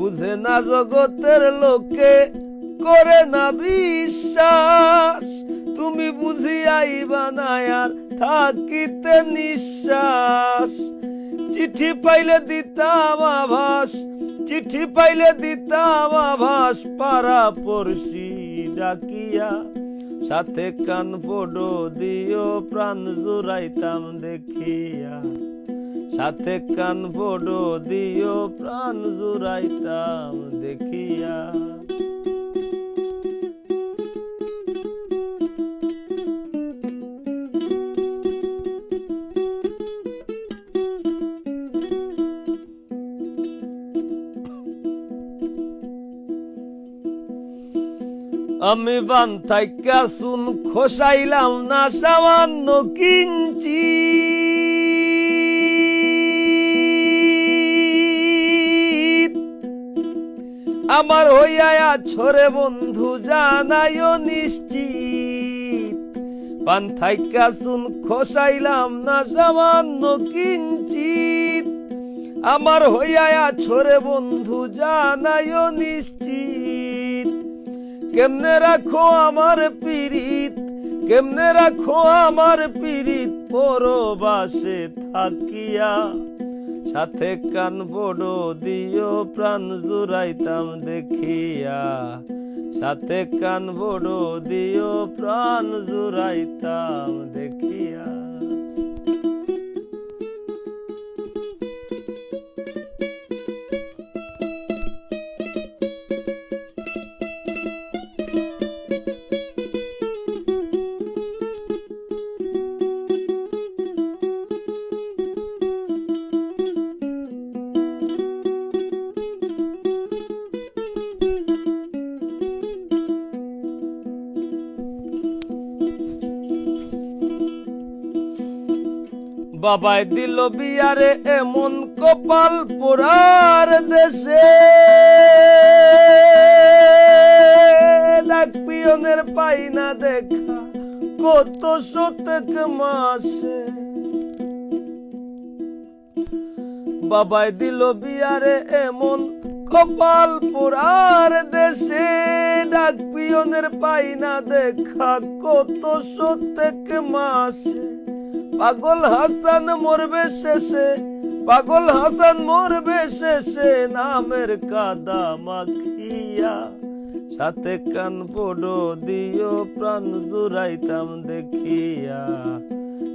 বুঝে না জগতের লোকে করে না বিশ্বাস, তুমি বুঝিয়াইবা না আর থাকিতে নিঃশ্বাস। চিঠি পাইলে দিতাম আভাস, চিঠি পাইলে দিতাম আভাস, পাড়া পড়শি ডাকিয়া সাথে কান ফোড়ো দিও, প্রাণ জুড়াইতাম দেখিয়া সাথে কান ফোড়ো দিও, প্রাণ জুড়াইতাম দেখিয়া। আমি বান থাইকা চুন খসাইলাম না সামান্য কিঞ্চি, আমার হইয়া ছোরে বন্ধু জানাইও নিশ্চিত। বান থাইকা চুন খসাইলাম না সামান্য কিঞ্চিত, আমার হইয়া ছোরে বন্ধু জানাইও নিশ্চিত। কেমনে রাখো আমার পীড়িত, কেমনে রাখো আমার পীড়িত, পরবাসে থাকিয়া সাথে কান ফোড়ো দিও, প্রাণ জুড়াইতাম দেখিয়া সাথে কান ফোড়ো দিও, প্রাণ জুড়াইতাম দেখিয়া। বাবাই দিল বিয়ারে এমন কপাল পোড়ার দেশে, ডাক পিয়নের পাই না দেখা কত শতক মাসে। বাবাই দিল বিয়ারে এমন কপাল পোড়ার দেশে, ডাক পিয়নের পাই না দেখা কত শতক মাসে। পাগল হাসান মরবে শেষে, পাগল হাসান মরবে শেষে, নামের কাদা মাখিয়া সাথে কান ফোড়ো দিও, প্রাণ জুড়াইতাম দেখিয়া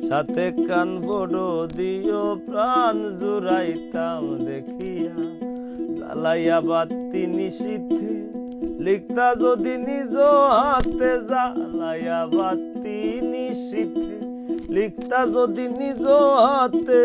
সাথে কান ফোড়ো দিও, প্রাণ জুড়াইতাম দেখিয়া। জ্বালাইয়া বাতি নিশীথে লিখতা যদি নিজ হাতে, জ্বালাইয়া বাতি নিশীথে লিখতা যদি নিজ হাতে,